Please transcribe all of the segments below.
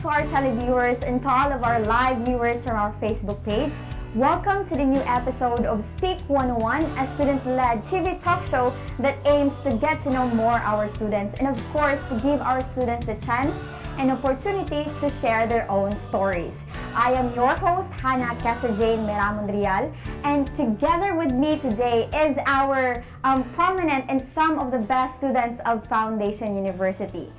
to our televiewers and to all of our live viewers from our Facebook page. Welcome to the new episode of Speak 101, a student-led TV talk show that aims to get to know more our students and of course to give our students the chance and opportunity to share their own stories. I am your host, Hannah Casa Jane Meramondrial, and together with me today is our prominent and some of the best students of Foundation University.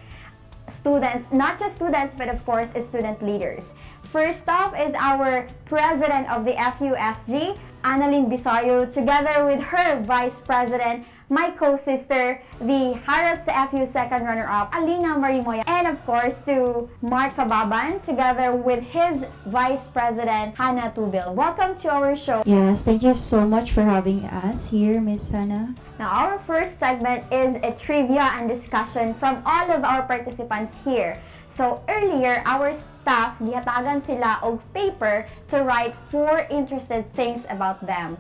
Students, not just students, but of course, student leaders. First off is our president of the FUSG, Annalyn Bisayo, together with her vice president, my co-sister, the Harris FU second runner-up, Alina Marimoya, and of course to Mark Kababan, together with his vice president, Hannah Tubil. Welcome to our show. Yes, thank you so much for having us here, Miss Hannah. Now, our first segment is a trivia and discussion from all of our participants here. So, earlier, our staff, gihatagan sila og paper to write 4 interested things about them.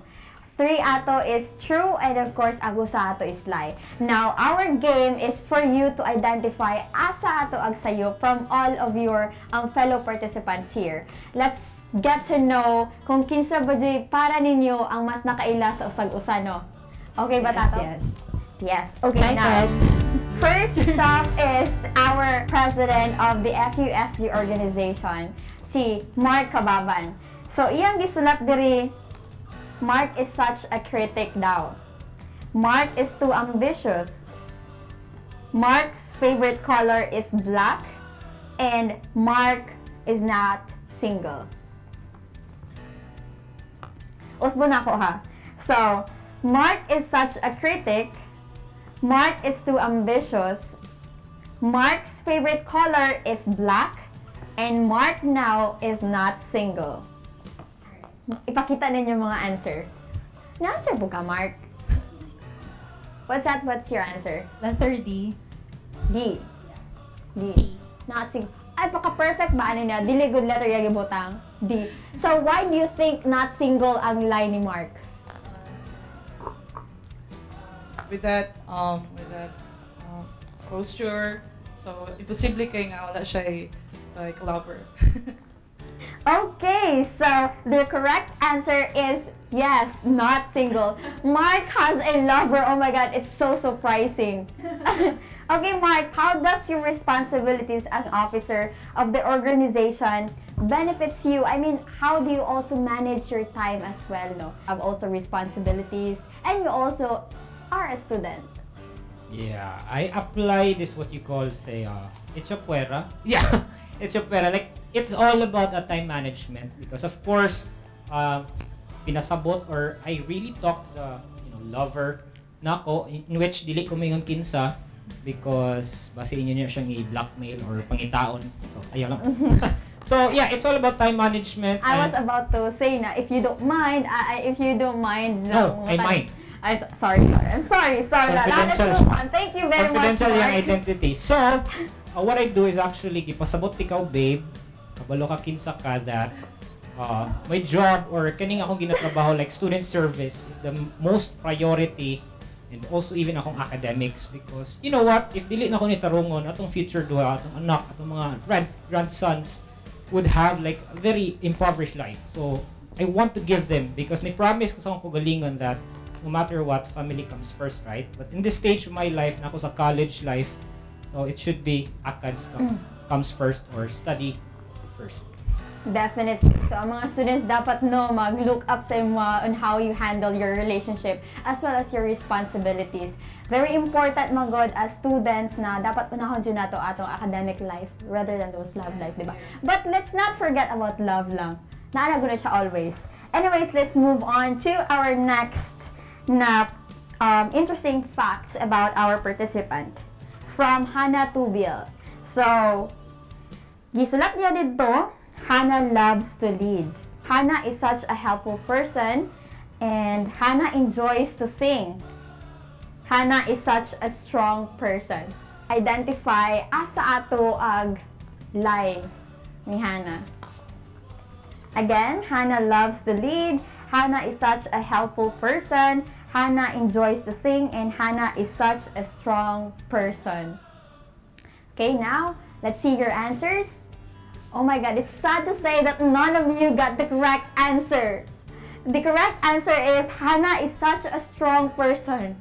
3 ato is true, and of course, ang usa ato is lie. Now, our game is for you to identify asa ato ag sayo from all of your fellow participants here. Let's get to know kung kinsa ba jay para ninyo ang mas nakaila sa usag-usa, no? Okay ba, Tato? Yes. Yes. Okay, now, first up is our president of the FUSG organization, si Mark Kababan. So, iyang gisulat diri, Mark is such a critic daw. Mark is too ambitious. Mark's favorite color is black. And Mark is not single. Usbo na ko ha. So, Mark is such a critic. Mark is too ambitious. Mark's favorite color is black. And Mark now is not single. Ipakita ninyo mga answer. Na-answer po ka, Mark? What's that? What's your answer? Letter D. D. D. Not single. Ay, paka-perfect ba ano niya? Dili good letter yung ibutang. D. So, why do you think not single ang line ni Mark? With that posture, so imposible kay nga wala siya like lover. Okay, so the correct answer is yes, not single. Mark has a lover. Oh my God, it's so surprising. Okay, Mark, how does your responsibilities as an officer of the organization benefits you? I mean, how do you also manage your time as well, no? Have also responsibilities, and you also are a student. Yeah, I apply this what you call say Echapuera. Yeah, Echapuera. Like it's all about time management because of course pinasabot or I really talk to the lover nako in which dili ko mayon kinsa because base inyo niya siyang i-blackmail or pangitaon. So ayo lang. So yeah, it's all about time management. I was about to say na if you don't mind, No, I mind. Sorry. I'm sorry. Let's move on. Thank you very much, Confidential yung Mark. identity. So, what I do is actually, gipasabot ikaw, babe, kabalo ka kinsa ka that my job or kaning akong ginatrabaho like student service is the most priority and also even akong academics because you know what, if dili na ako ni tarungon atong future duha, atong anak, atong mga grandsons would have like a very impoverished life. So, I want to give them because may promise ko sa akong kagalingon that no matter what, family comes first, right? But in this stage of my life, na ako sa college life, so it should be ACADS comes first or study first. Definitely. So, ang mga students dapat mag-look up sa on how you handle your relationship as well as your responsibilities. Very important magod as students na dapat unahon dyan nato atong academic life rather than those love life, di ba? But let's not forget about love lang. Naana guna siya always. Anyways, let's move on to our next interesting facts about our participant from Hannah Tubil. So, gisulat niya dito, Hannah loves to lead. Hannah is such a helpful person and Hannah enjoys to sing. Hannah is such a strong person. Identify asa ato ag line ni Hannah. Again, Hannah loves to lead. Hannah is such a helpful person. Hannah enjoys to sing, and Hannah is such a strong person. Okay, now, let's see your answers. Oh my god, it's sad to say that none of you got the correct answer. The correct answer is Hannah is such a strong person.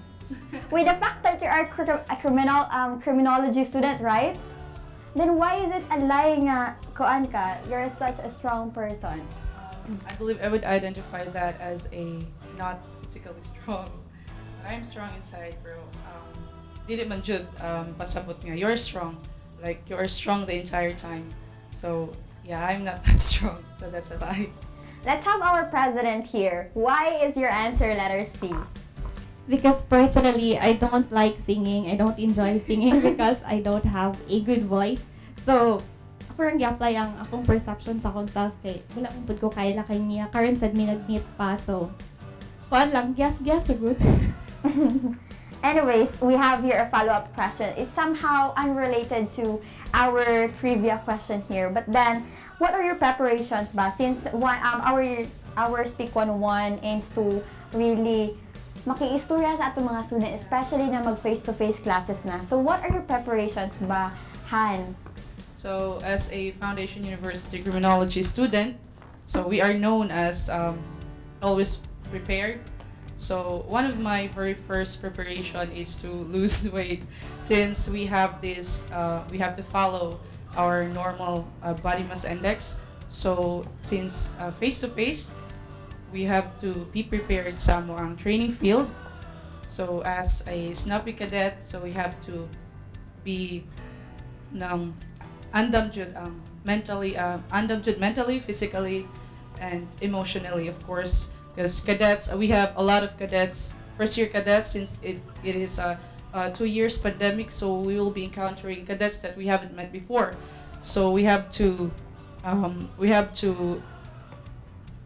With the fact that you are a criminology student, right? Then why is it a lie nga kuan ka? You're such a strong person. I believe I would identify that as a not physically strong. But I'm strong inside, bro. Dili man jud pasabot nga you're strong. Like you're strong the entire time. So yeah, I'm not that strong. So that's a lie. Let's have our president here. Why is your answer letter C? Because personally, I don't like singing. I don't enjoy singing because I don't have a good voice. So, ako rin i-apply ang akong perception sa akong self kay wala kong pud ko kaya kay niya. Karon sad mi nag-meet pa. So, kuan lang, guess, so good. Anyways, we have here a follow-up question. It's somehow unrelated to our trivia question here. But then, what are your preparations ba? Since our Speak 101 aims to really makiistorya sa atong mga student, especially na mag face-to-face classes na. So, what are your preparations ba, Han? So as a Foundation University Criminology student, so we are known as always prepared. So one of my very first preparation is to lose weight, since we have this, we have to follow our normal body mass index. So since face to face, we have to be prepared sa ang training field. So as a snappy cadet, so we have to be andam jud mentally, physically, and emotionally, of course. Because cadets, we have a lot of cadets, first year cadets, since it is a 2 years pandemic, so we will be encountering cadets that we haven't met before. So we have to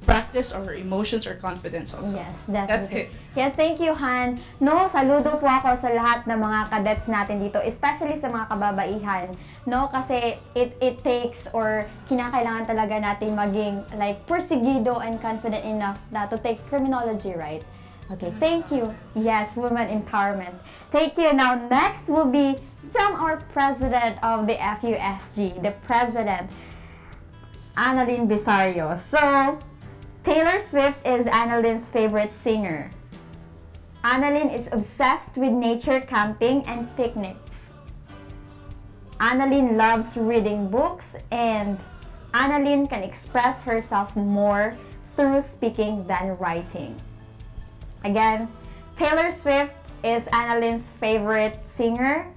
practice our emotions or confidence also. Yes, definitely. That's it. Yes, thank you, Han. No, saludo po ako sa lahat ng mga cadets natin dito, especially sa mga kababaihan. No, kasi it takes or kinakailangan talaga natin maging like perseguido and confident enough na to take criminology, right? Okay, thank you. Yes, women empowerment. Thank you. Now, next will be from our president of the FUSG, the president, Annalyn Bisario. So, Taylor Swift is Annalyn's favorite singer. Annalyn is obsessed with nature, camping, and picnics. Annalyn loves reading books, and Annalyn can express herself more through speaking than writing. Again, Taylor Swift is Annalyn's favorite singer.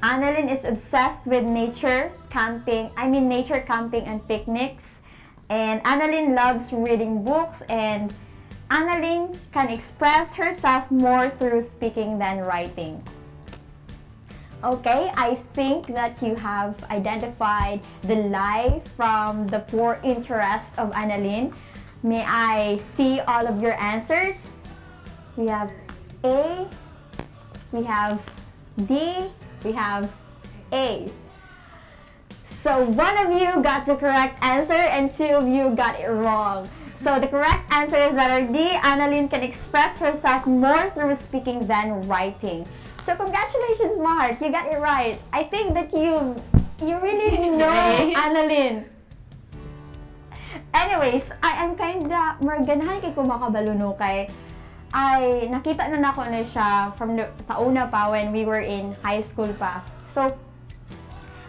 Annalyn is obsessed with nature, camping, and picnics. And Annalyn loves reading books, and Annalyn can express herself more through speaking than writing. Okay, I think that you have identified the lie from the poor interest of Annalyn. May I see all of your answers? We have A, we have D, we have A. So one of you got the correct answer and two of you got it wrong. So the correct answer is letter D. Annalyn can express herself more through speaking than writing. So congratulations, Mark. You got it right. I think that you really know Annalyn. Anyways, I am kinda marganahan kay kumakabaluno kay ay nakita na nako na siya sa una pa when we were in high school pa. So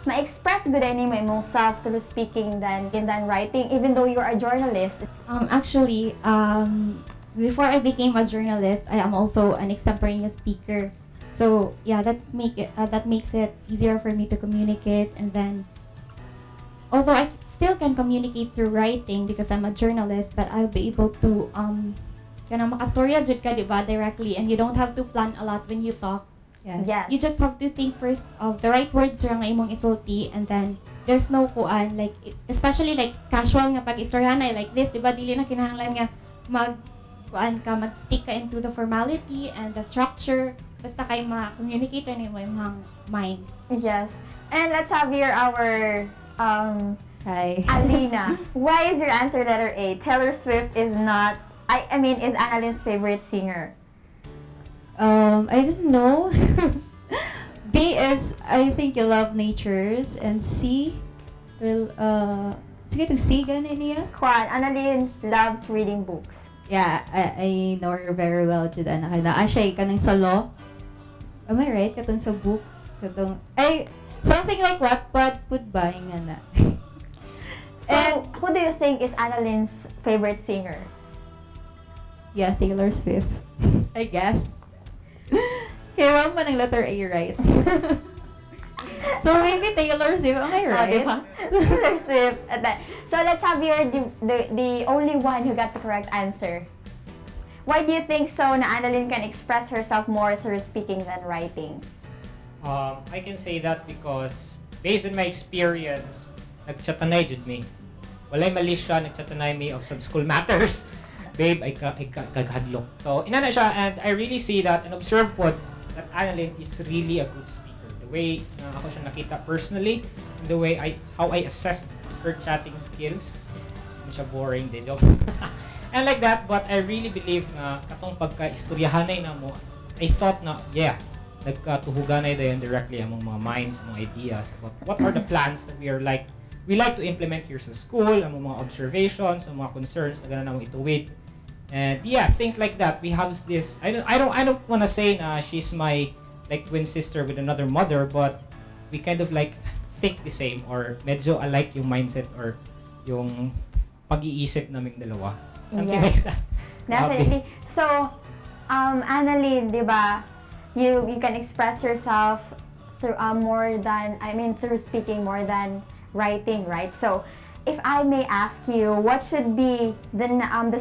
ma-express good any mo imong self through speaking than writing, even though you're a journalist. Actually, before I became a journalist, I am also an extemporaneous speaker. So yeah, that makes it easier for me to communicate. And then, although I still can communicate through writing because I'm a journalist, but I'll be able to kanang makastorya jud ka diba directly, and you don't have to plan a lot when you talk. Yes. You just have to think first of the right words ra nga imong isulti, and then there's no kuan like especially like casual nga pag-istoryanay like this, diba dili na kinahanglan nga mag-stick ka into the formality and the structure, basta kay ma-communicate ra nimo imong mind. Yes. And let's have here our Hi. Alina. Why is your answer letter A? Taylor Swift is not is Annalyn's favorite singer. I don't know. B is I think you love natures, and C Well, sige to see gani niya. Kwan, Annalyn loves reading books. Yeah, I know her very well jud ana kay naa siya kanang sa law. Am I right? Katong sa books, katong ay something like Wattpad pud ba nga na. So, And- who do you think is Annalyn's favorite singer? Yeah, Taylor Swift. I guess. Kaya wala pa ng letter A, right? So maybe Taylor Swift, am I Oh, right? diba? Taylor Swift. At that. So, let's have here the only one who got the correct answer. Why do you think so na Annalyn can express herself more through speaking than writing? I can say that because based on my experience, nagchatanay jud me. Walay mali siya, nagchatanay me of some school matters. Babe, ay kaghadlok. So, inana siya, and I really see that and observe po that Annalyn is really a good speaker. The way na ako siya nakita personally, and the way how I assessed her chatting skills. Hindi siya boring, de joke. And like that, but I really believe na katong pagka-istoryahanay na mo, I thought na, yeah, nagkatuhuganay dayon directly among mga minds, mga ideas. But what are the plans that we like to implement here sa school, among mga observations, ang mga concerns na gana namang ituwid. And yeah, things like that. We have this. I don't want to say na she's my like twin sister with another mother, but we kind of like think the same or medyo alike yung mindset or yung pag-iisip naming dalawa. Something Yeah. like that. Definitely. So, Annalyn, di ba, you can express yourself through through speaking more than writing, right? So, if I may ask you, what should be the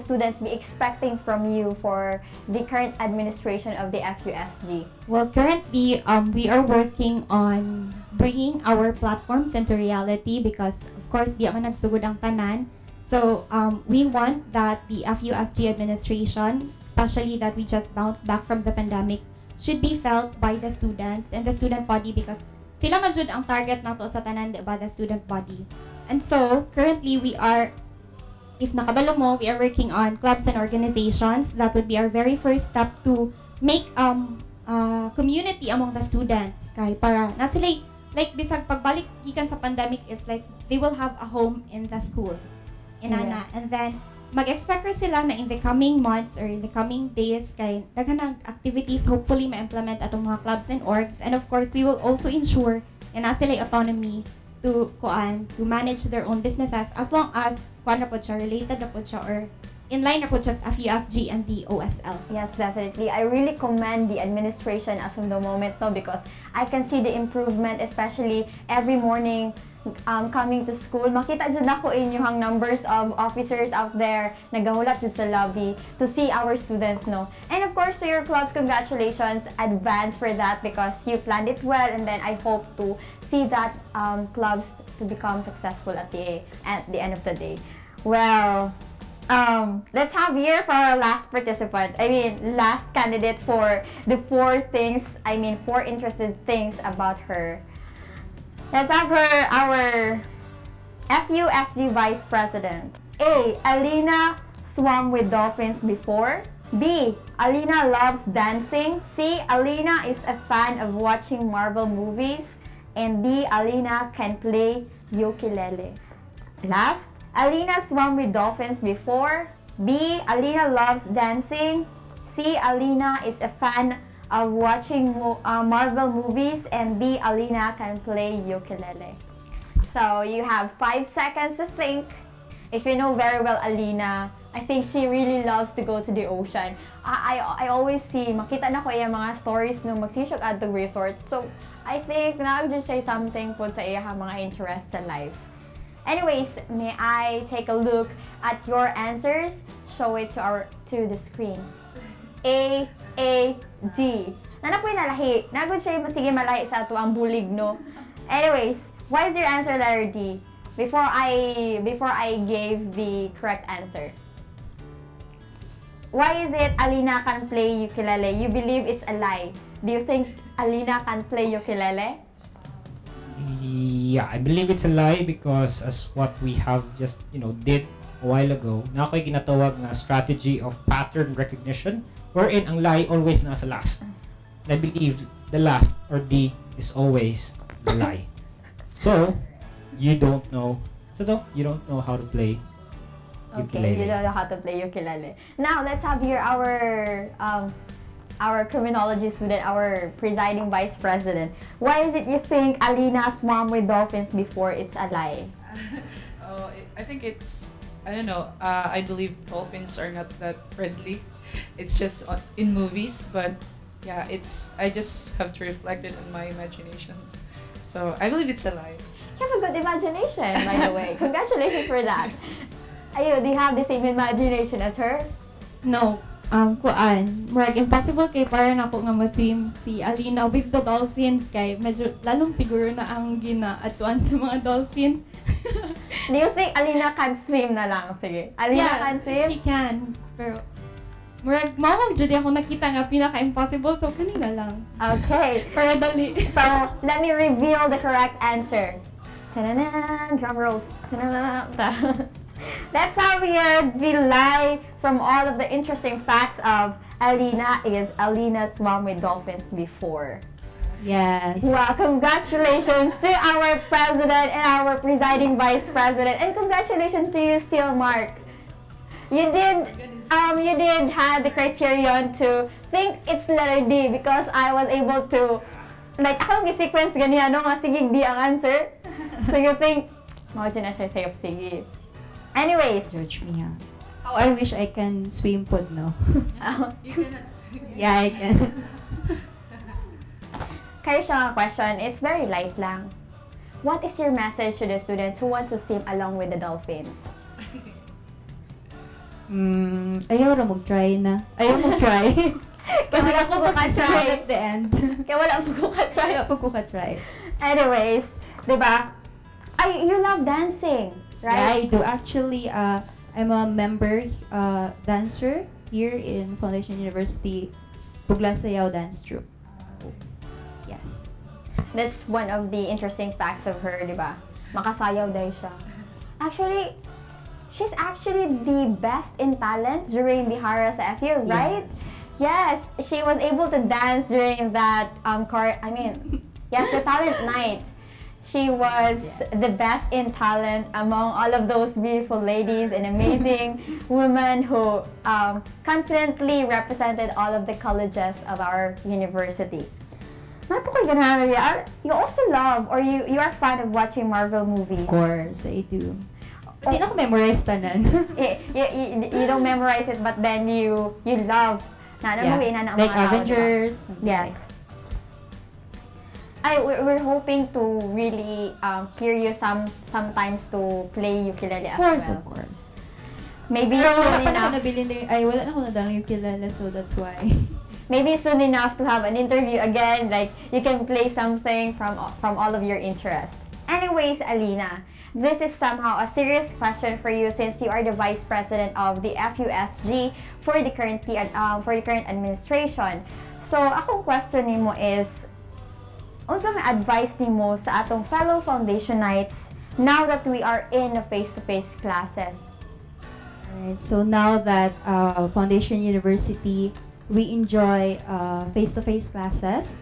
students be expecting from you for the current administration of the FUSG? Well, currently, we are working on bringing our platforms into reality because, of course, di man nagsugod ang tanan. So, we want that the FUSG administration, especially that we just bounced back from the pandemic, should be felt by the students and the student body because sila man jud ang target nato sa tanan, di ba, the student body. And so, currently, we are, if nakabalo mo, we are working on clubs and organizations. That would be our very first step to make community among the students. Kay para na sila, like, bisag pagbalik gikan sa pandemic is like, they will have a home in the school. Inana. And then, mag-expect sila na in the coming months or in the coming days, kay daghan activities, hopefully, ma-implement atong mga clubs and orgs. And of course, we will also ensure na sila autonomy to manage their own businesses as long as related na po siya or in line na po siya sa FUSG and the OSL. Yes, definitely. I really commend the administration as of the moment, no, because I can see the improvement, especially every morning coming to school. Makita dyan ako inyong numbers of officers out there nagahulat dyan sa lobby to see our students, no. And of course, to your clubs, congratulations, advance for that because you planned it well, and then I hope to see that clubs to become successful at the end of the day. Well, let's have here for our last participant. Last candidate for the four interested things about her. Let's have her, our FUSG Vice President. A. Alina swam with dolphins before. B. Alina loves dancing. C. Alina is a fan of watching Marvel movies. And D. Alina can play ukulele. Last, Alina swam with dolphins before. B. Alina loves dancing. C. Alina is a fan of watching Marvel movies. And D. Alina can play ukulele. So you have 5 seconds to think. If you know very well Alina, I think she really loves to go to the ocean. I always see, makita na ko yung mga stories nung magsishock at the resort. So, I think na-adjust siya something po sa iya mga interests in life. Anyways, may I take a look at your answers? Show it to the screen. A, D. Nanapoy nalahi. Nagod siya sige malahi sa ato ang bulig, no? Anyways, why is your answer letter D? Before I gave the correct answer. Why is it Alina can play ukulele? You believe it's a lie. Do you think Alina can play ukulele? Yeah, I believe it's a lie because as what we have just, did a while ago, na ako'y ginatawag na strategy of pattern recognition wherein ang lie always nasa last. And I believe the last or D is always the lie. So, you don't know. So though, you don't know how to play Okay, ukulele. you don't know how to play ukulele. Now, let's have here our criminology student, our presiding vice president. Why is it you think Alina swam with dolphins before it's a lie? I think it's, I don't know, I believe dolphins are not that friendly. It's just in movies, but yeah, I just have to reflect it on my imagination. So I believe it's a lie. You have a good imagination, by the way. Congratulations for that. Ayo, do you have the same imagination as her? No, kuan. Murag impossible kay para nako nga ma-swim si Alina with the dolphins kay medyo lalong siguro na ang ginaatuan sa mga dolphins. Do you think Alina can swim na lang? Sige. Alina can swim? she can. Pero murag mawag jud ako nakita nga pinaka-impossible so kanina lang. Okay. Para dali. So, let me reveal the correct answer. Ta-da-da, drum rolls. Ta-da-da. Let's have here the lie from all of the interesting facts of Alina is Alina swam with dolphins before. Yes. Wow, congratulations to our president and our presiding vice president, and congratulations to you still, Mark. You did have the criterion to think it's letter D because I was able to, like, akong sequence ganyan, no? Nga, sige, D ang answer. So you think, imagine na siya sa'yo, sige. Anyways, Judge me, ha? Oh, I wish I can swim pod, no? You cannot. Yeah, I can. kayo siya nga question, it's very light lang. What is your message to the students who want to swim along with the dolphins? Ayaw ra mag-try na. Ayaw mag-try. Kasi wala ako po pa ka-try. at the end. Kaya wala po ka try. Wala pa ko ka-try. Anyways, di ba? You love dancing, Yeah, right? I do. Actually, I'm a member dancer here in Foundation University Bugla Sayaw Dance Troupe. So, yes. That's one of the interesting facts of her, di ba? Makasayaw dahil siya. Actually, she's actually the best in talent during the Hara sa FU, right? Yes, she was able to dance during that the talent night. She was the best in talent among all of those beautiful ladies and amazing women who confidently represented all of the colleges of our university. You also love or you are a fan of watching Marvel movies. Of course, I do. Hindi na ko memorize tanan. You don't memorize it, but then you love na movie na ang Like mga tao, Avengers. diba? Yes. We're hoping to really hear you sometimes to play ukulele as Of course, well. of course. Maybe Pero wala soon pa na ako enough. nabili wala na ako nadalang ukulele, so that's why. Maybe soon enough to have an interview again. Like you can play something from all of your interests. Anyways, Alina, this is somehow a serious question for you since you are the vice president of the FUSG for the current administration. So, akong question nimo is, unsa may advice nimo sa atong fellow Foundationites now that we are in the face-to-face classes? Alright, so now that Foundation University, we enjoy face-to-face classes.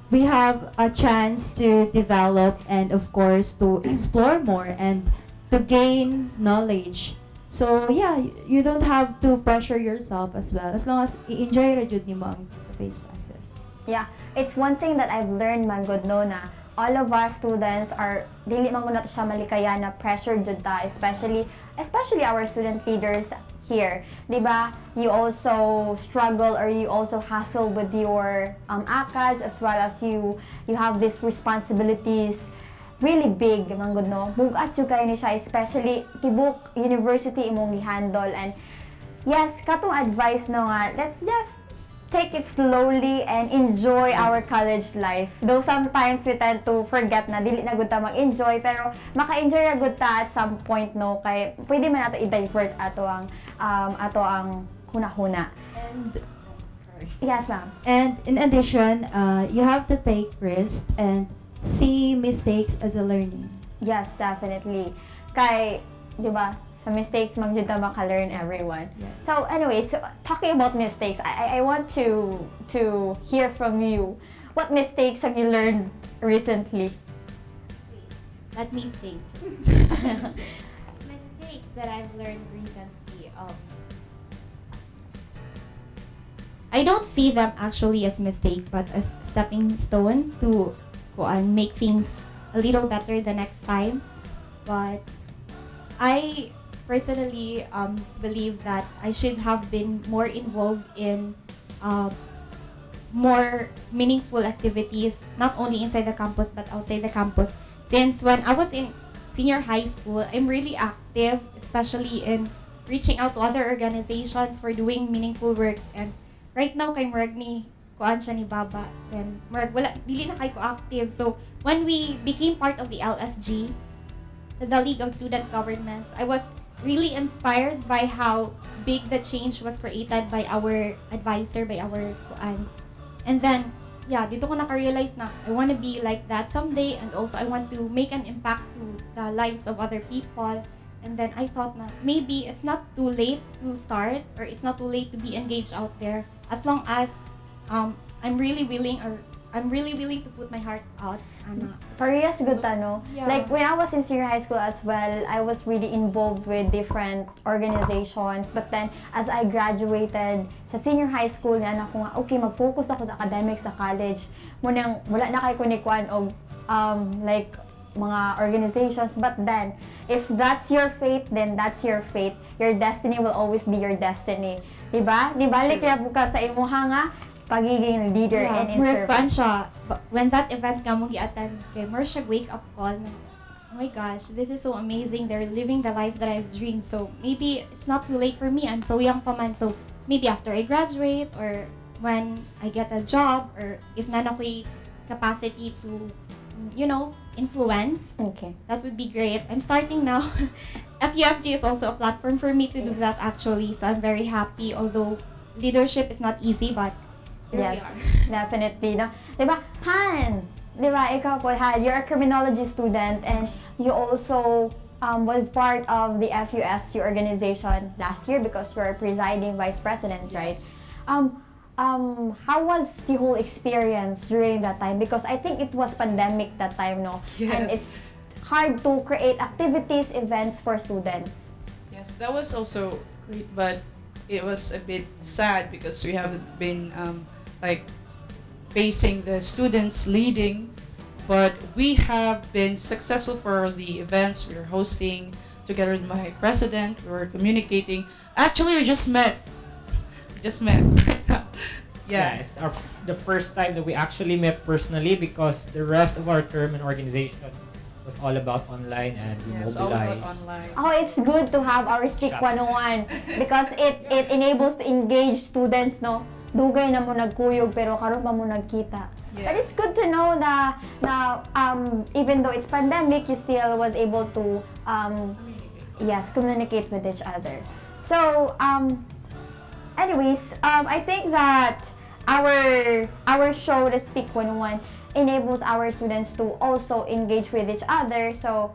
We have a chance to develop and of course to explore more and to gain knowledge. So yeah, you don't have to pressure yourself as well as long as i-enjoy ra jud nimo ang face-to-face classes. Yeah, it's one thing that I've learned, man good no, na all of us students are dili man muna to siya malikaya na pressure jud ta, especially our student leaders here. 'Di ba? You also struggle or you also hustle with your ACAs as well as you have these responsibilities really big, man good no. Bugat jud kayo ni siya, especially tibok university imong gihandle, and yes, katong advice no nga, let's just take it slowly and enjoy our college life. Though sometimes we tend to forget na dili na gud ta mag-enjoy, pero maka-enjoy ra gud ta at some point no, kay pwede man nato i-divert ato ang hunahuna. And sorry. Yes, ma'am. And in addition, you have to take risks and see mistakes as a learning. Yes, definitely. Kay, di ba, sa mistakes man jud ta maka-learn everyone. Yes. So anyways, talking about mistakes, I want to hear from you. what mistakes have you learned recently? Let me think. Mistakes that I've learned recently. I don't see them actually as mistake, but as stepping stone to go and make things a little better the next time. But I personally believe that I should have been more involved in more meaningful activities, not only inside the campus but outside the campus. Since when I was in senior high school, I'm really active, especially in reaching out to other organizations for doing meaningful work. And right now, kay Murag ni kuan siya ni Baba, then Murag wala dili na kay ko active. So when we became part of the LSG, the League of Student Governments, I was really inspired by how big the change was created by our advisor, by our kuan. And then, yeah, dito ko naka-realize na I want to be like that someday, and also I want to make an impact to the lives of other people. And then I thought na maybe it's not too late to start, or it's not too late to be engaged out there, as long as I'm really willing to put my heart out. Parehas good no? Yeah. Like when I was in senior high school as well, I was really involved with different organizations. But then, as I graduated sa senior high school, yan ako nga, okay, mag-focus ako sa academics sa college. Munang, wala na kay kunikuan og like mga organizations. But then, if that's your fate, then that's your fate. Your destiny will always be your destiny. Diba? Nibalik Sure. na buka sa imuha nga pagiging leader and in Murag kuan service. siya, when that event nga mong gi-attend kay, murag siya wake up call na, oh my gosh, this is so amazing. They're living the life that I've dreamed. So maybe it's not too late for me. I'm so young pa man. So maybe after I graduate, or when I get a job, or if na ako'y capacity to, influence, Okay. that would be great. I'm starting now. FUSG is also a platform for me to do that actually. So I'm very happy. Although leadership is not easy, but here Yes, we are. definitely. No? Diba, Han, diba, ikaw po, Han, you're a criminology student and you also was part of the FUSG organization last year because you are presiding vice president, right? How was the whole experience during that time? Because I think it was pandemic that time, no? And Yes. it's hard to create activities, events for students. Yes, that was also great, but it was a bit sad because we haven't been facing the students leading, but we have been successful for the events we are hosting together with my president. We were communicating. Actually, we just met. Yeah. It's the first time that we actually met personally, because the rest of our term and organization was all about online, and we Yes, all about mobilized. online. Oh, it's good to have our Speak Shut. 101 because it enables to engage students, no? Dugay na mo nagkuyog pero karon pa mo nagkita. But Yes. it's good to know na even though it's pandemic, you still was able to communicate with each other. So anyways, I think that our show, the Speak 101, enables our students to also engage with each other. So,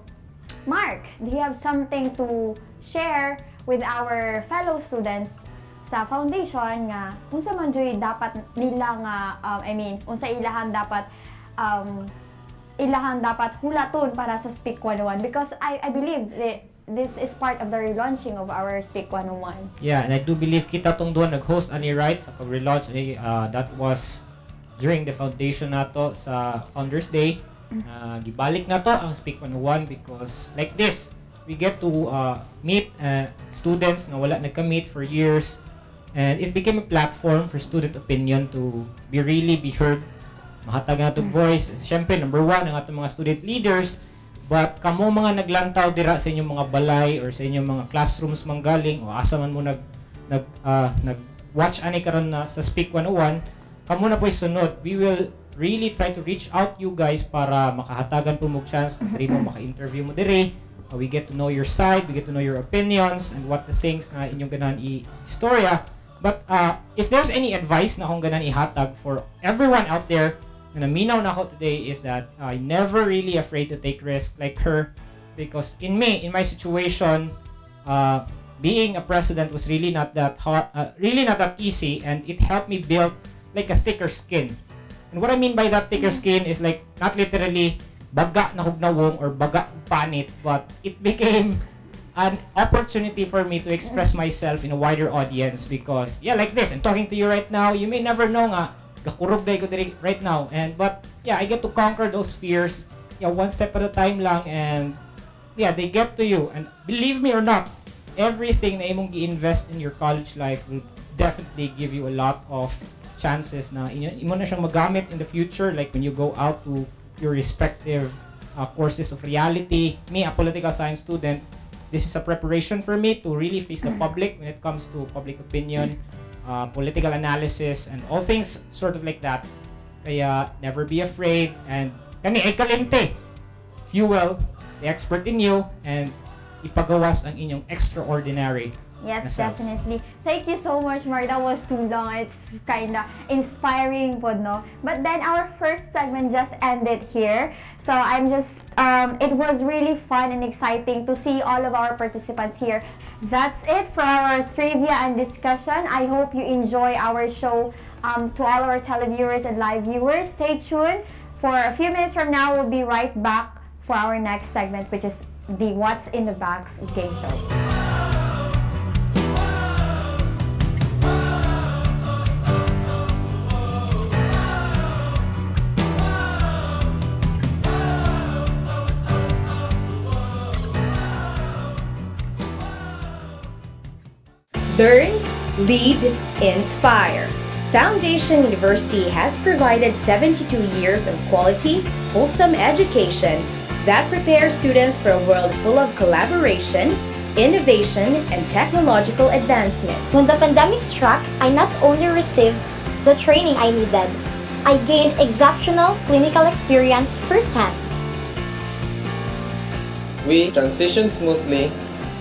Mark, do you have something to share with our fellow students sa foundation nga unsa man joy dapat nila nga unsa ilahan dapat hulaton para sa Speak 101, because I believe that this is part of the relaunching of our Speak 101. Yeah, and I do believe kita tong duha nag-host ani rights sa pag-relaunch ani, that was during the foundation nato sa Founders Day. Gibalik na to ang Speak 101 because like this, we get to meet students na wala nagka-meet for years, and it became a platform for student opinion to really be heard. Mahatag na to voice. Siyempre, number one, ang atong mga student leaders, but kamo mga naglantaw dira sa inyong mga balay or sa inyong mga classrooms manggaling o asa man mo nag watch ani karon na sa Speak 101, kamo na po'y sunod. We will really try to reach out you guys para makahatagan po mo chance na diri mo maka-interview mo diri. We get to know your side, we get to know your opinions and what the things na inyong ganahan i-istorya. But if there's any advice na akong ganahan ihatag for everyone out there na naminaw na ako today is that I never really afraid to take risk like her, because in my situation, being a president was really not that hard, really not that easy, and it helped me build like a thicker skin And what I mean by that thicker skin is like not literally baga na hugnawong or baga panit, but it became an opportunity for me to express myself in a wider audience because yeah, like this, I'm talking to you right now, you may never know nga gakurog day ko diri right now, and but yeah, I get to conquer those fears, yeah, one step at a time lang, and yeah, they get to you, and believe me or not, everything na imong gi-invest in your college life will definitely give you a lot of chances na imo na siyang magamit in the future, like when you go out to your respective courses of reality. Me, a political science student, this is a preparation for me to really face the public when it comes to public opinion, political analysis, and all things sort of like that. Kaya never be afraid, and kani ay kalente, fuel the expert in you, and ipagawas ang inyong extraordinary. Yes, Myself. definitely. Thank you so much, Mark. That was too long. It's kinda inspiring po, no? But then our first segment just ended here. So I'm just, it was really fun and exciting to see all of our participants here. That's it for our trivia and discussion. I hope you enjoy our show. To all our televiewers and live viewers, stay tuned. For a few minutes from now, we'll be right back for our next segment, which is the What's in the Bags game show. Learn, lead, inspire. Foundation University has provided 72 years of quality, wholesome education that prepares students for a world full of collaboration, innovation, and technological advancement. When the pandemic struck, I not only received the training I needed, I gained exceptional clinical experience firsthand. We transitioned smoothly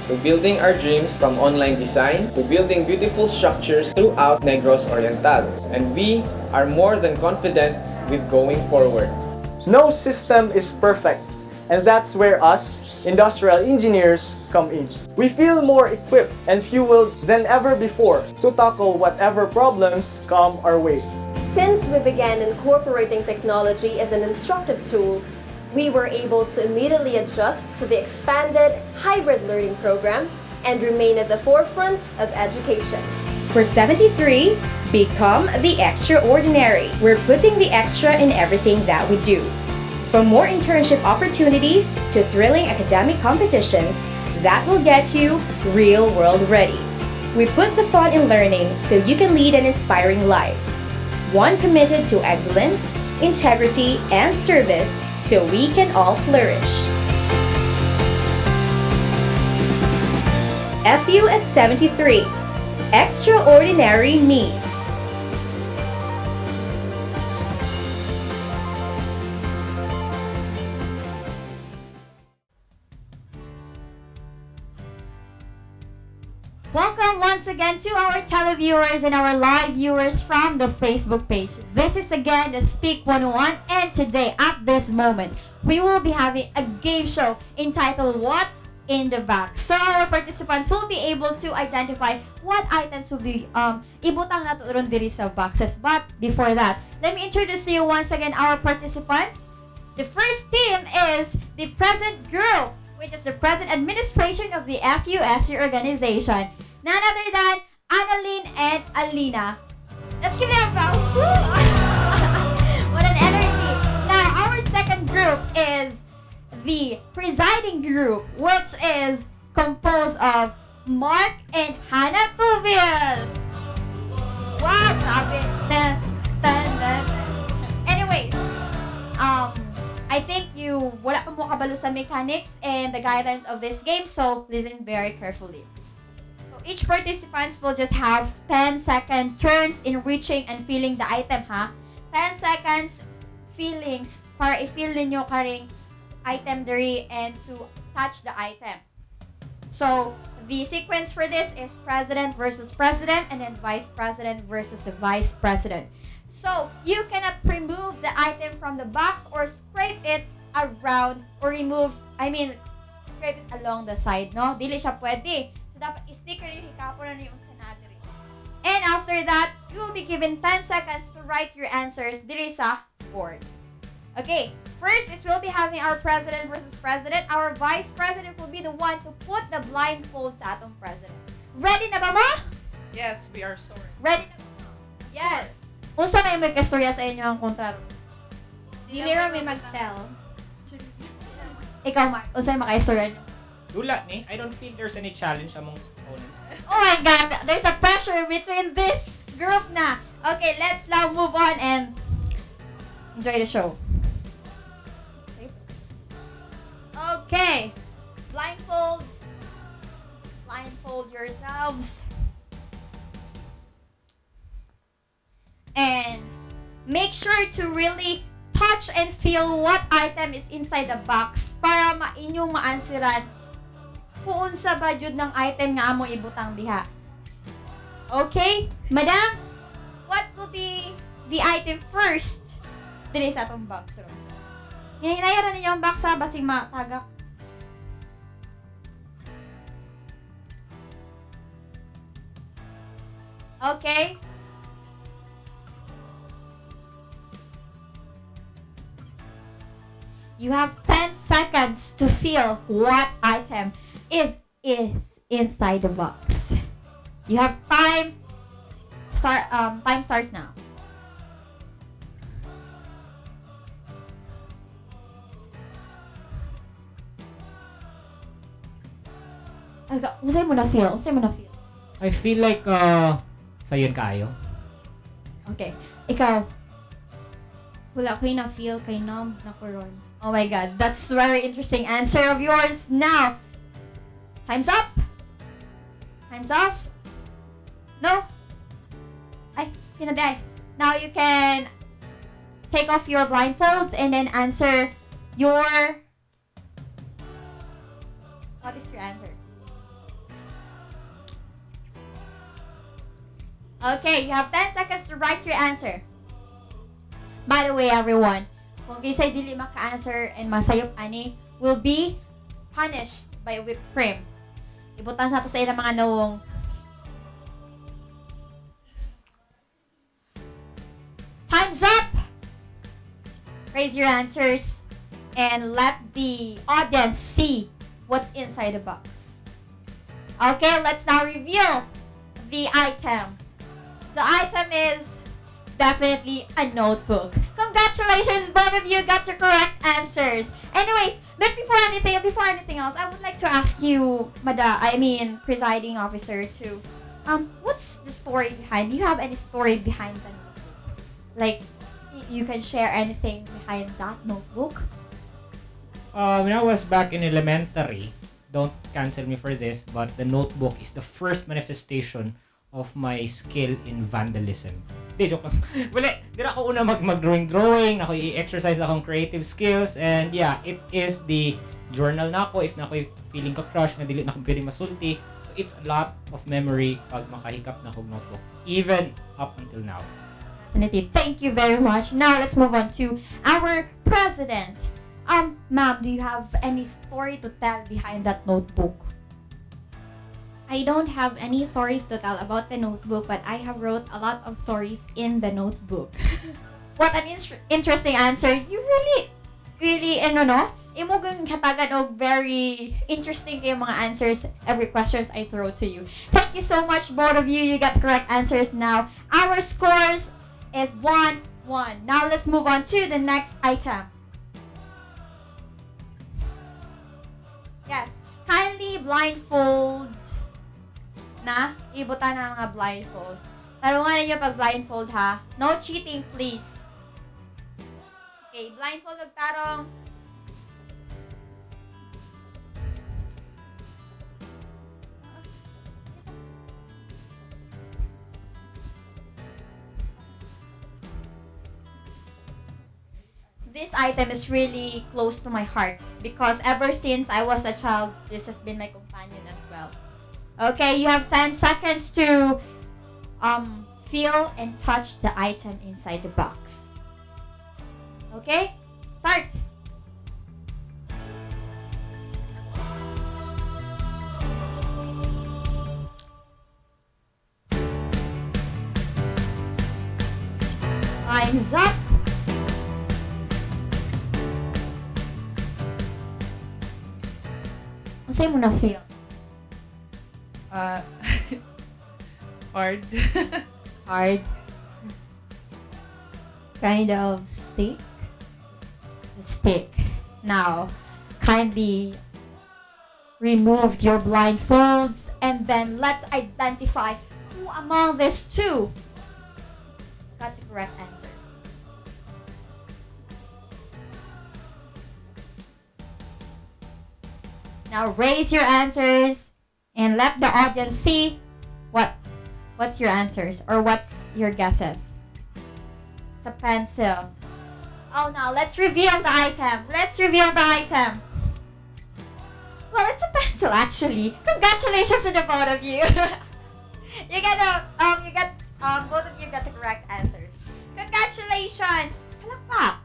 to building our dreams from online design to building beautiful structures throughout Negros Oriental. And we are more than confident with going forward. No system is perfect, and that's where us, industrial engineers, come in. We feel more equipped and fueled than ever before to tackle whatever problems come our way. Since we began incorporating technology as an instructive tool, we were able to immediately adjust to the expanded hybrid learning program and remain at the forefront of education. For 73, become the extraordinary. We're putting the extra in everything that we do. From more internship opportunities to thrilling academic competitions that will get you real world ready. We put the fun in learning so you can lead an inspiring life. One committed to excellence, integrity, and service so we can all flourish. FU at 73. Extraordinary Me. Welcome once again to our televiewers and our live viewers from the Facebook page. This is again the Speak 101, and today at this moment we will be having a game show entitled What's in the Bag. So our participants will be able to identify what items will be ibutang nato ron diri sa boxes. But before that, let me introduce to you once again our participants. The first team is the present group, which is the present administration of the FUSU organization. None other than Annalyn and Alina. Let's give them a round. What an energy. Now, our second group is the presiding group, which is composed of Mark and Hannah Tubil. Wow, grabe. Anyways, I think you wala pa mo kabalo sa mechanics and the guidelines of this game, so listen very carefully. So each participant will just have 10-second turns in reaching and feeling the item, ha? 10 seconds feelings para i-feel ninyo karing item diri and to touch the item. So the sequence for this is president versus president and then vice president versus the vice president. So, you cannot remove the item from the box or scrape it around or scrape it along the side, no? Dili siya pwede. So, dapat i-sticker yung hikapon na yung senadri. And after that, you will be be given 10 seconds to write your answers diri sa board. Okay, first is we'll be having our president versus president. Our vice president will be the one to put the blindfold sa atong president. Ready na ba mo? Yes, we are sorry. Ready na ba mo? Yes. Unsa may magkastorya sa inyo ang kontraro? Dili ra may mag-tell. Ikaw, Mark, unsa may makaistorya niyo? Dula ni, I don't feel there's any challenge among opponent. Oh my God, there's a pressure between this group na. Okay, let's now move on and enjoy the show. Okay, blindfold yourselves. And make sure to really touch and feel what item is inside the box para inyong ma-answeran kung unsa ba jud ng item nga among ibutang diha. Okay? Madam, what will be the item first dili sa atong box? Hinahinayaran ninyo ang box ha, basing matagak. Okay? You have 10 seconds to feel what item is inside the box. You have time. Time starts now. Unsay mo na feel? I feel like, sayon kayo. Okay. Ikaw. Wala ko na feel kay numb na ko ron. Oh my God, that's very interesting answer of yours. Now, time's up. Hands off. No. Ay, kinaday. Now you can take off your blindfolds and then answer your... What is your answer? Okay, you have 10 seconds to write your answer. By the way, everyone, kung kisay dili maka-answer and masayop ani, will be punished by whipped cream. Ibutan sa to sa ilang mga nawong. Time's up! Raise your answers and let the audience see what's inside the box. Okay, let's now reveal the item. The item is definitely a notebook. Congratulations, both of you got your correct answers. Anyways, but before anything else, I would like to ask you, presiding officer, to what's the story behind? Do you have any story behind the notebook? Like, you can share anything behind that notebook? When I was back in elementary, don't cancel me for this, but the notebook is the first manifestation of my skill in vandalism. Di, joke lang. Wala, di na ako una mag-drawing, ako i-exercise akong creative skills, and yeah, it is the journal na ako, if na ako feeling ka crush, na dili na akong pwede masulti. So it's a lot of memory pag makahikap na akong notebook, even up until now. Definitely. Thank you very much. Now, let's move on to our president. Ma'am, do you have any story to tell behind that notebook? I don't have any stories to tell about the notebook, but I have wrote a lot of stories in the notebook. What an interesting answer. You really, imugang katagan og very interesting kayo mga answers every questions I throw to you. Thank you so much, both of you. You got the correct answers now. Our scores is 1-1. Now let's move on to the next item. Yes, kindly blindfold na. Ibutan na mga blindfold. Tarungan ninyo pag blindfold ha. No cheating, please. Okay, blindfold og tarong. This item is really close to my heart because ever since I was a child, this has been my companion as well. Okay, you have 10 seconds to feel and touch the item inside the box. Okay? Start! Time's up. Ang sa'yo mo na feel? Uh, hard. Hard. Kind of stick. Stick. Now, kindly remove your blindfolds and then let's identify who among these two got the correct answer. Now raise your answers and let the audience see what's your answers or what's your guesses. It's a pencil. Oh, now let's reveal the item. Let's reveal the item. Well, it's a pencil actually. Congratulations to the both of you. Both of you got the correct answers. Congratulations. Palakpak.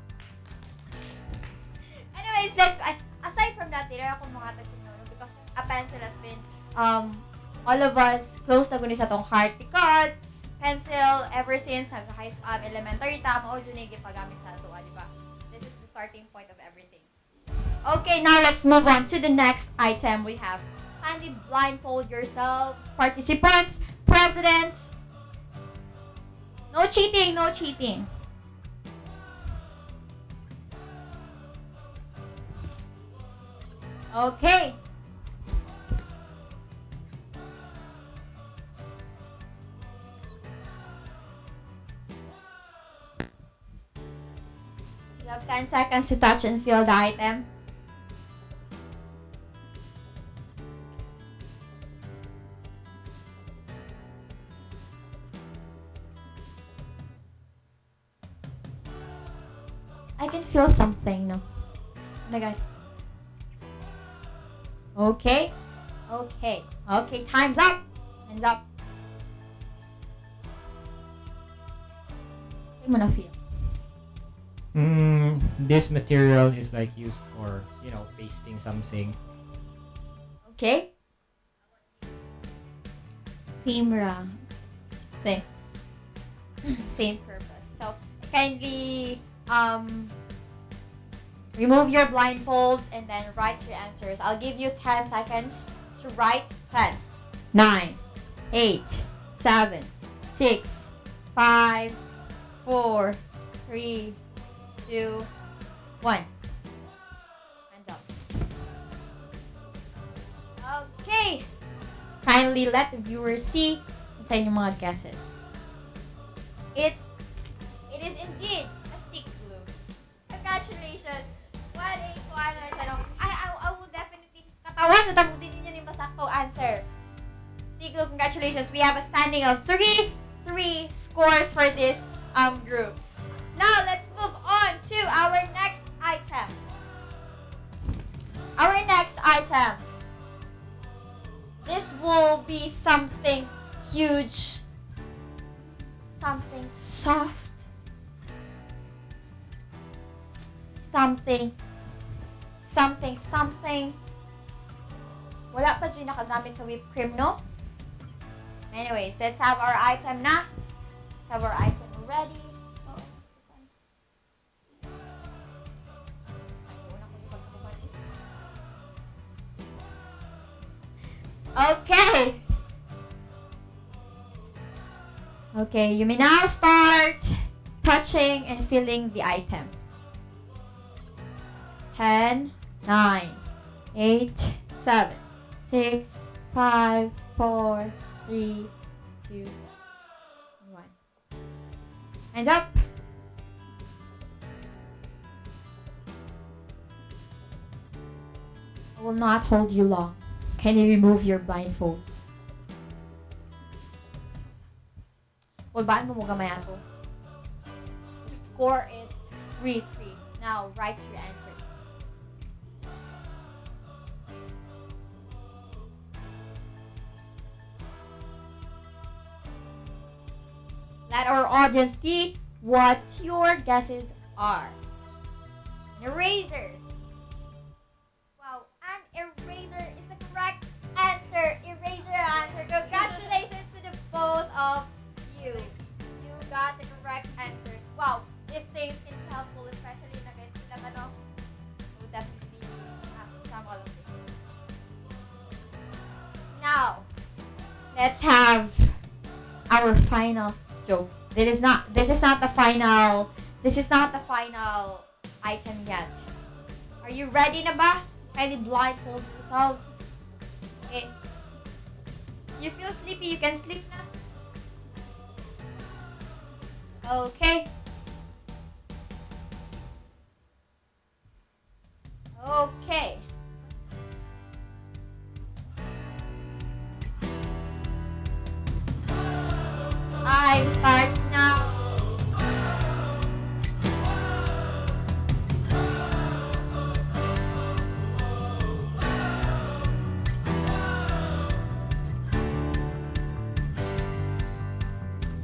Anyways, aside from that, tira ako mga tagsigno because a pencil has been all of us close na guni sa tong heart because pencil ever since elementary ta mao jud ni gipagamit sa ato, di ba? This is the starting point of everything. Okay, now let's move on to the next item we have. Kindly blindfold yourselves, participants, presidents. No cheating, no cheating. Okay. You have 10 seconds to touch and feel the item. I can feel something, no? Oh my god. Okay. Okay, time's up. Hands up. Sa'yo mo na feel. This material is like used for, pasting something. Okay? Same. Same purpose. So, kindly remove your blindfolds and then write your answers. I'll give you 10 seconds to write. 10, 9, 8, 7, 6, 5, 4, 3, 2, 1. Hands up. Okay. Kindly let the viewers see sa inyong mga guesses. It is indeed a stick glue. Congratulations. What a I will definitely katawan na din ninyo ni masakto answer. Stick glue, congratulations. We have a standing of 3 scores for this groups. Now let's move on to our next item. Our next item. This will be something huge, something soft, something. Wala pa dyan nakagamit sa whipped cream, no? Anyways, let's have our item na. Let's have our item ready. Okay. Okay, you may now start touching and feeling the item. 10, 9, 8, 7, 6, 5, 4, 3, 2, 1. Hands up. I will not hold you long. Can you remove your blindfolds? Ulbaan mo gamay ato. The score is 3-3. Now, write your answers. Let our audience see what your guesses are. An eraser. Wow, an eraser is the correct answer. Eraser answer. Congratulations to the both of you. You got the correct answers. Wow. these things can be helpful, especially na guys sila ano. So definitely ask some all of this. Now, let's have our final joke. This is not the final item yet. Are you ready na ba? Kindly blindfold yourselves. Okay. You feel sleepy, you can sleep na. Okay. Okay. Time starts now.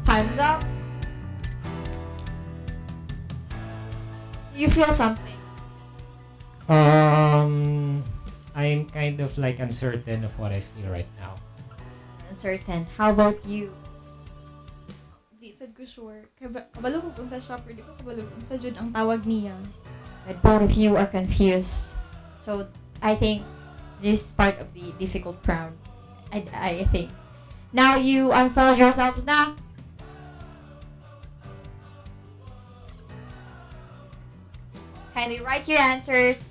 Time's up. You feel something? I'm kind of like uncertain of what I feel right now. Uncertain. How about you? Di sad ko sure. Kabalo ko kung sa shopper, di ko kabalo kung sa jud ang tawag niya. But both of you are confused. So I think this is part of the difficult round. I think. Now you unfold yourselves now. Kindly write your answers.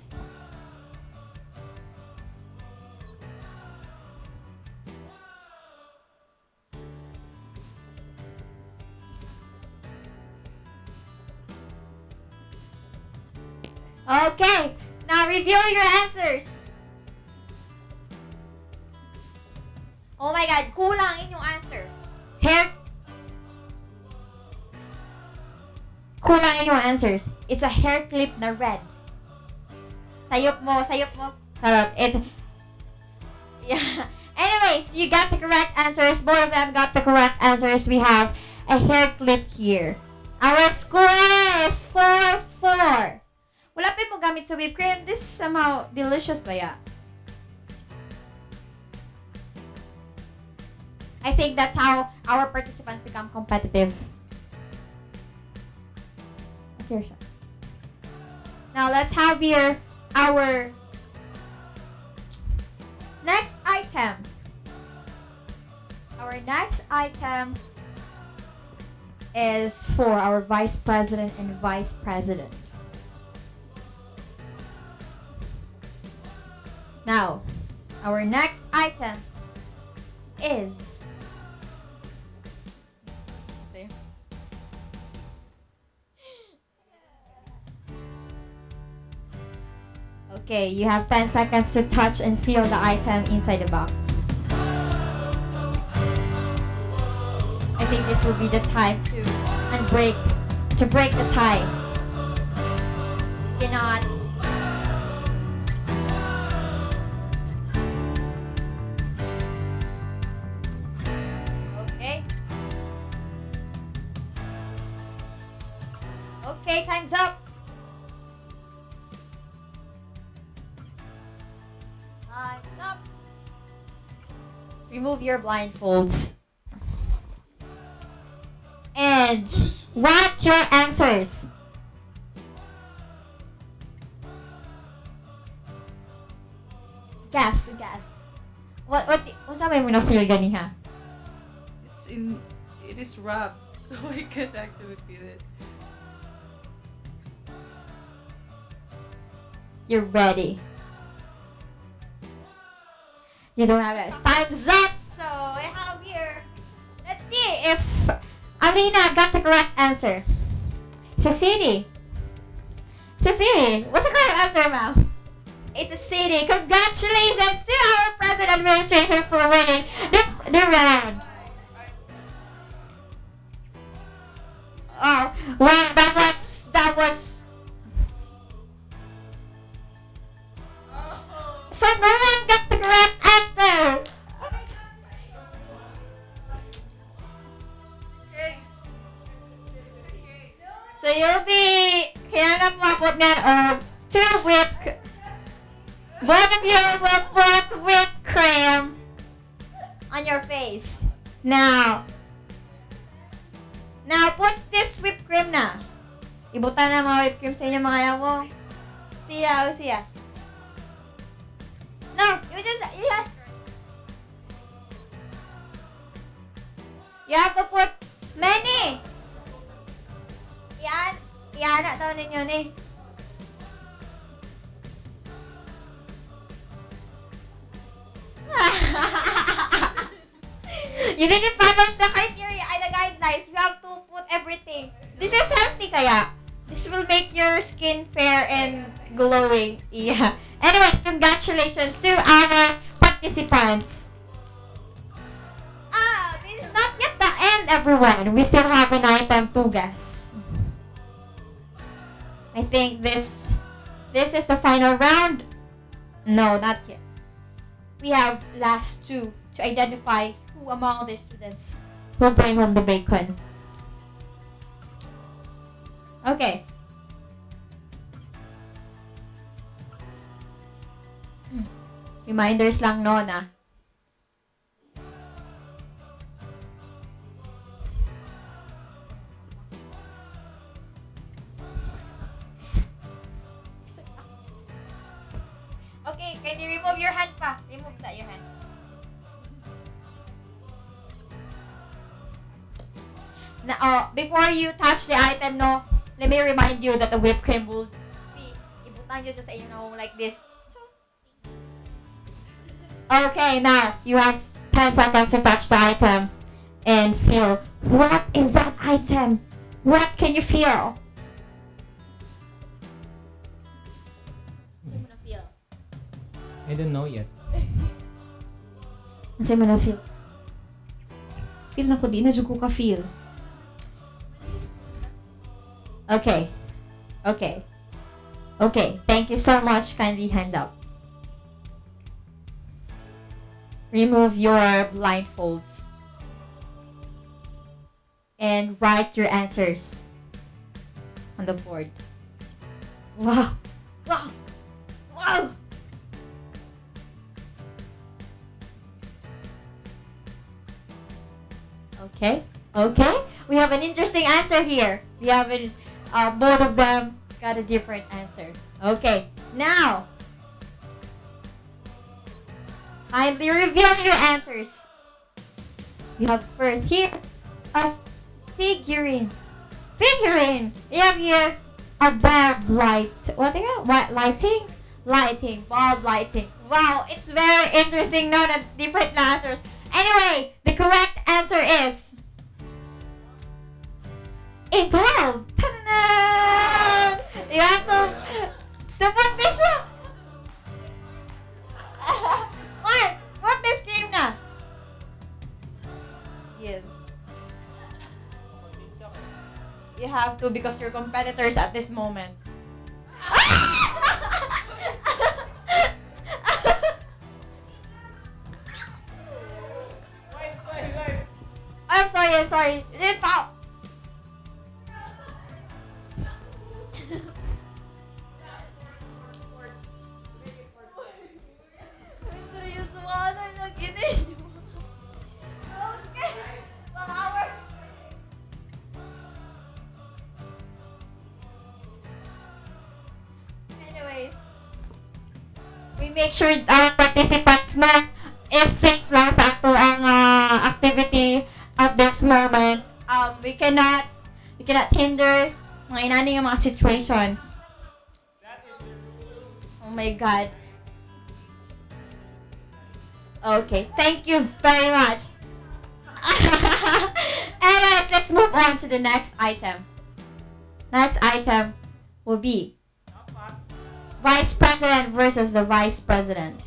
Okay, now reveal your answers. Oh my God, kulang inyong answer. Kulang inyong answers. It's a hair clip na red. Sayop mo. Sarap. Yeah. Anyways, you got the correct answers. Both of them got the correct answers. We have a hair clip here. Our score is 4-4. Wala pa mo gamit sa whipped cream. This is somehow delicious ba ya? I think that's how our participants become competitive. Here siya. Now let's have here our next item. Our next item is for our vice president and vice president. Now, our next item is okay, you have 10 seconds to touch and feel the item inside the box. I think this will be the time to break the tie. You cannot. Okay. Okay, time's up. Time's up. Remove your blindfolds. And write your answers. Guess. What's sabi mo na feel ganiha? It is wrapped, so I can't actually feel it. You're ready. You don't have it. Time's up. So I have here. Let's see if Alina got the correct answer. It's a city. It's a city. What's the correct answer, ma'am? It's a city. Congratulations to our present administration for winning the round. Oh, well, that was. So no one got the correct answer. So you'll be kailangan mo abot nga both of you will put whipped cream on your face. Now put this whipped cream na Ibutan na mga whipped cream sa inyo mga anak mo. Siya, o siya. No, you have to put many. Yan. Yan na daw ninyo ni. You need to follow the criteria and the guidelines. You have to put everything. This is healthy kaya. This will make your skin fair and glowing. Yeah. Anyways, congratulations to our participants. This is not yet the end, everyone. We still have an item to guess. I think this is the final round. No, not yet. We have last two to identify who among the students will bring home the bacon. Okay. Reminders lang, Nona. Okay, can you remove your hand pa? Remove that, your hand. Now, before you touch the item, no, let me remind you that the whipped cream will be, ibutan nyo siya sa inyo, like this. Okay, now, you have 10 seconds to touch the item and feel, what is that item? What can you feel? What's it feel? I don't know yet. What's it feel? Feel na ko, di na dyan ko ka-feel. Okay. Okay. Okay. Thank you so much. Kindly hands up. Remove your blindfolds. And write your answers on the board. Wow. Wow. Wow. Okay. Okay. We have an interesting answer here. We have an both of them got a different answer. Okay, now, kindly reveal your answers. We have first here a figurine. Figurine. We have here a bulb light. What is it? What lighting? Lighting. Bulb lighting. Wow, it's very interesting. No, the different answers. Anyway, the correct answer is a bulb. Ta-da-da! You have to put this one. What? Put this cream na. Yes. You have to because you're competitors at this moment. I'm sorry. It didn't fall. Anyways, we make sure our participants na is safe lang sa ato ang activity at this moment. We cannot hinder mga inani nga mga situations. Oh my God. Okay, thank you very much. Alright, let's move on to the next item. Next item will be Vice President versus the Vice President.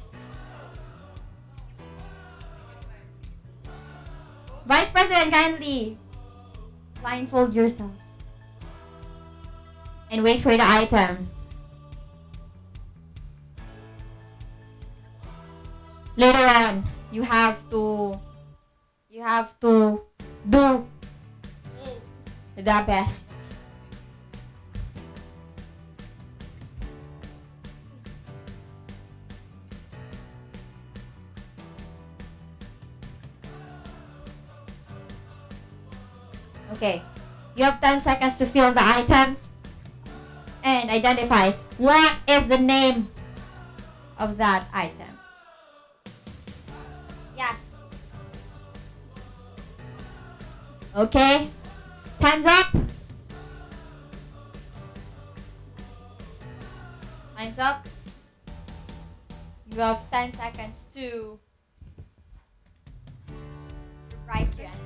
Vice President, kindly blindfold yourself and wait for the item. Later on, you have to do the best. Okay, you have 10 seconds to fill the items. and identify what is the name of that item. Yes. Okay. Time's up. Time's up. You have 10 seconds to write your answer.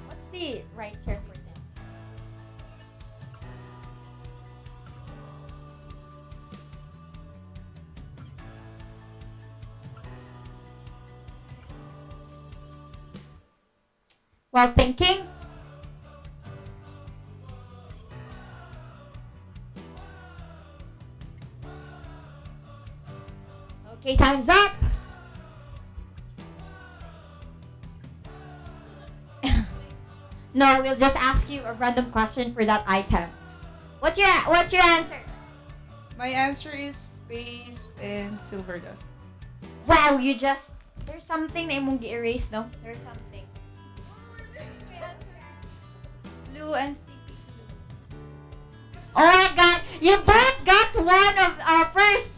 What's the right term for this? While thinking, okay, time's up. No, we'll just ask you a random question for that item. What's your answer? My answer is space and silver dust. Wow, there's something na imong gi-erase, no? There's something. Blue and sticky. Oh my god, you both got one of our first.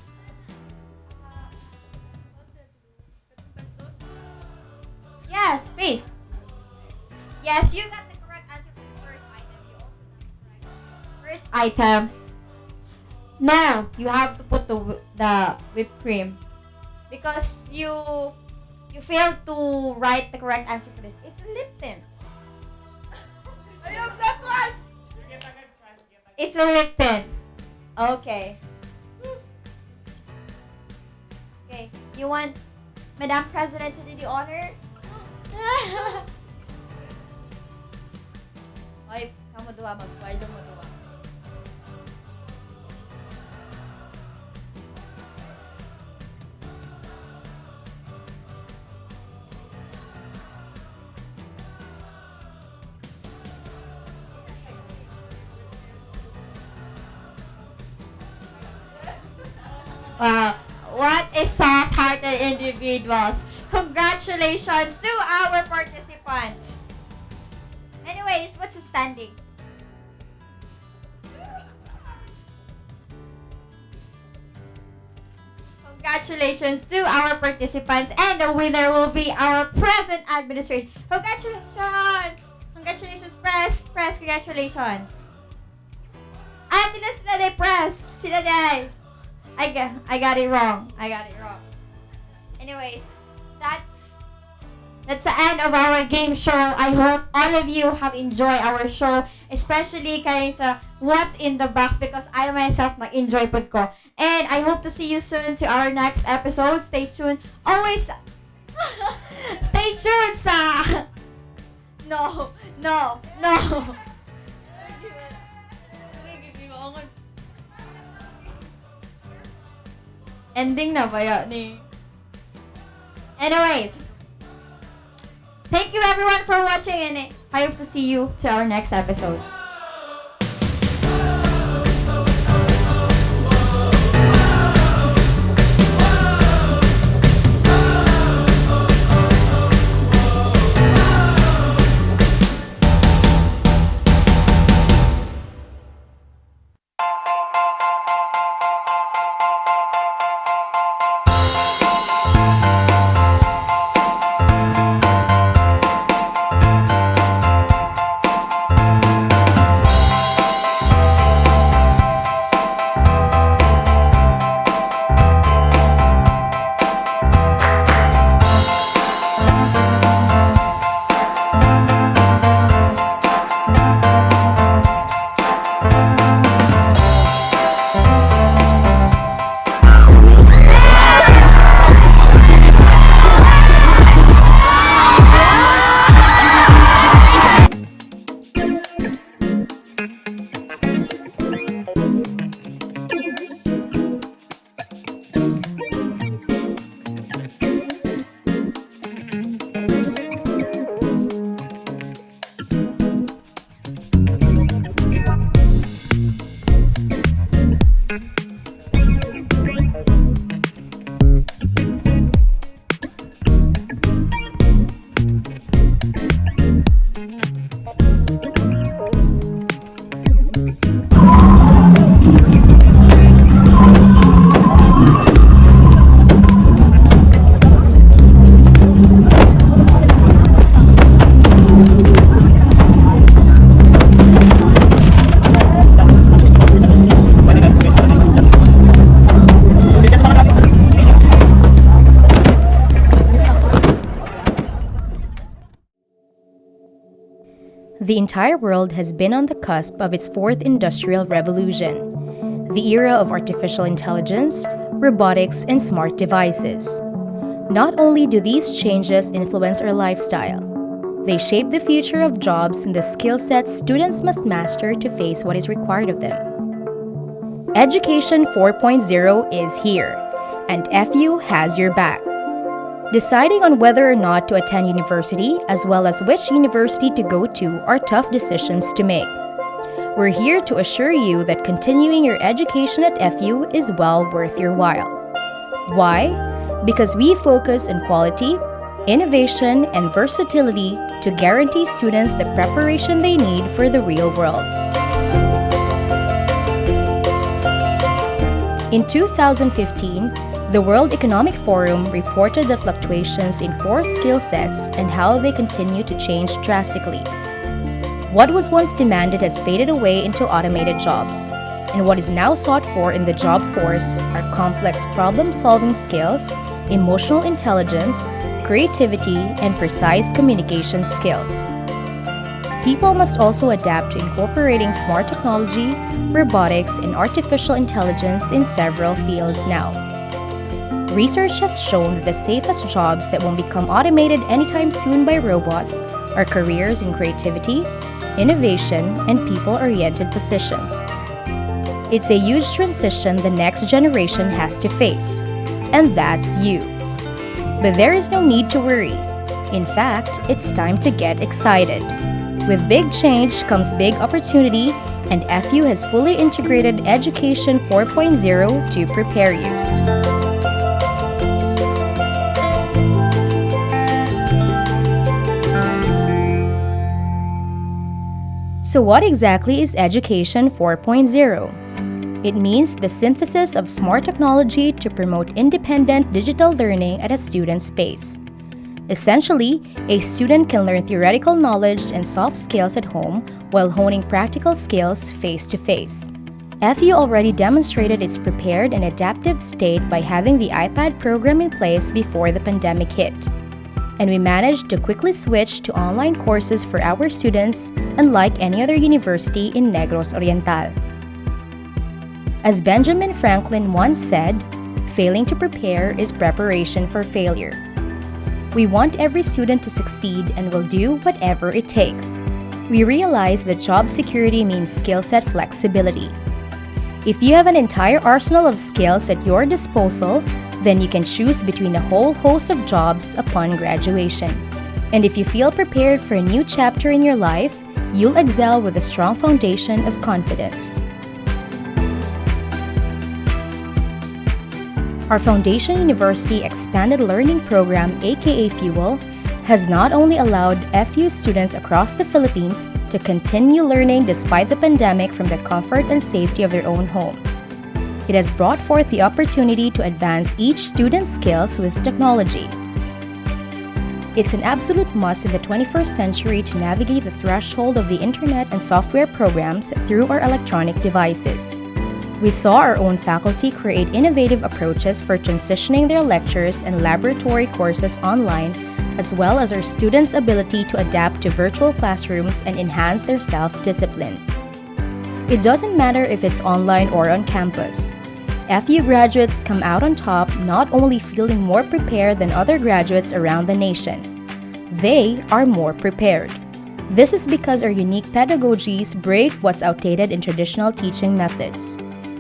Yes, space. Yes, you got the correct answer for the first item. You also got the correct first item. Now, you have to put the whipped cream. Because you failed to write the correct answer for this. It's a Lipton. I have that one! It's a Lipton. Okay. Okay. You want Madam President to do the honor? Oy, kamu dua mag-guide mo dua. Wow, what a soft-hearted individuals. Congratulations to our participants. Anyways, what's the standing? Congratulations to our participants, and the winner will be our present administration. Congratulations! Congratulations, press! Press, congratulations! Ah, sila day, press! Sila day! I got it wrong. Anyways, that's the end of our game show. I hope all of you have enjoyed our show, especially kayo sa What's in the Box, because I myself nag-enjoy po ko. And I hope to see you soon to our next episode. Stay tuned. Always stay tuned sa No. Ending na ba yan ni? Anyways, thank you everyone for watching, and I hope to see you to our next episode. The entire world has been on the cusp of its fourth industrial revolution, the era of artificial intelligence, robotics, and smart devices. Not only do these changes influence our lifestyle, they shape the future of jobs and the skill sets students must master to face what is required of them. Education 4.0 is here, and FU has your back. Deciding on whether or not to attend university, as well as which university to go to, are tough decisions to make. We're here to assure you that continuing your education at FU is well worth your while. Why? Because we focus on quality, innovation, and versatility to guarantee students the preparation they need for the real world. In 2015, the World Economic Forum reported the fluctuations in core skill sets and how they continue to change drastically. What was once demanded has faded away into automated jobs, and what is now sought for in the job force are complex problem-solving skills, emotional intelligence, creativity, and precise communication skills. People must also adapt to incorporating smart technology, robotics, and artificial intelligence in several fields now. Research has shown that the safest jobs that won't become automated anytime soon by robots are careers in creativity, innovation, and people-oriented positions. It's a huge transition the next generation has to face, and that's you. But there is no need to worry. In fact, it's time to get excited. With big change comes big opportunity, and FU has fully integrated Education 4.0 to prepare you. So what exactly is Education 4.0? It means the synthesis of smart technology to promote independent digital learning at a student's pace. Essentially, a student can learn theoretical knowledge and soft skills at home while honing practical skills face-to-face. FU already demonstrated its prepared and adaptive state by having the iPad program in place before the pandemic hit. And we managed to quickly switch to online courses for our students, unlike any other university in Negros Oriental. As Benjamin Franklin once said, failing to prepare is preparation for failure. We want every student to succeed and will do whatever it takes. We realize that job security means skill set flexibility. If you have an entire arsenal of skills at your disposal, then you can choose between a whole host of jobs upon graduation. And if you feel prepared for a new chapter in your life, you'll excel with a strong foundation of confidence. Our Foundation University Expanded Learning Program, aka FUEL, has not only allowed FU students across the Philippines to continue learning despite the pandemic from the comfort and safety of their own home. It has brought forth the opportunity to advance each student's skills with technology. It's an absolute must in the 21st century to navigate the threshold of the internet and software programs through our electronic devices. We saw our own faculty create innovative approaches for transitioning their lectures and laboratory courses online, as well as our students' ability to adapt to virtual classrooms and enhance their self-discipline. It doesn't matter if it's online or on campus. FU graduates come out on top, not only feeling more prepared than other graduates around the nation. They are more prepared. This is because our unique pedagogies break what's outdated in traditional teaching methods.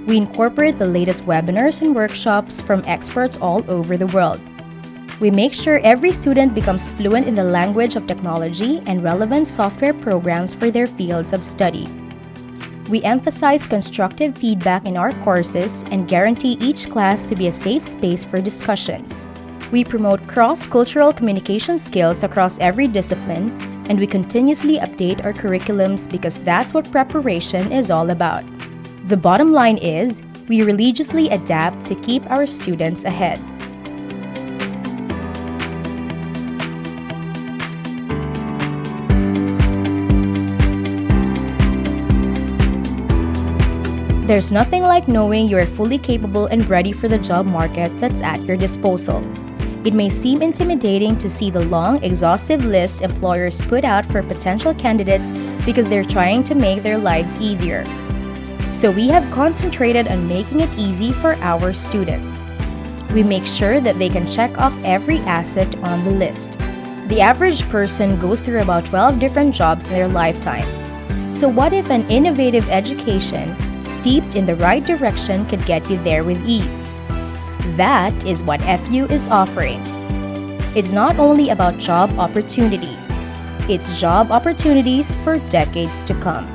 We incorporate the latest webinars and workshops from experts all over the world. We make sure every student becomes fluent in the language of technology and relevant software programs for their fields of study. We emphasize constructive feedback in our courses and guarantee each class to be a safe space for discussions. We promote cross-cultural communication skills across every discipline, and we continuously update our curriculums because that's what preparation is all about. The bottom line is, we religiously adapt to keep our students ahead. There's nothing like knowing you are fully capable and ready for the job market that's at your disposal. It may seem intimidating to see the long, exhaustive list employers put out for potential candidates because they're trying to make their lives easier. So we have concentrated on making it easy for our students. We make sure that they can check off every asset on the list. The average person goes through about 12 different jobs in their lifetime. So what if an innovative education steeped in the right direction could get you there with ease? That is what FU is offering. It's not only about job opportunities, it's job opportunities for decades to come.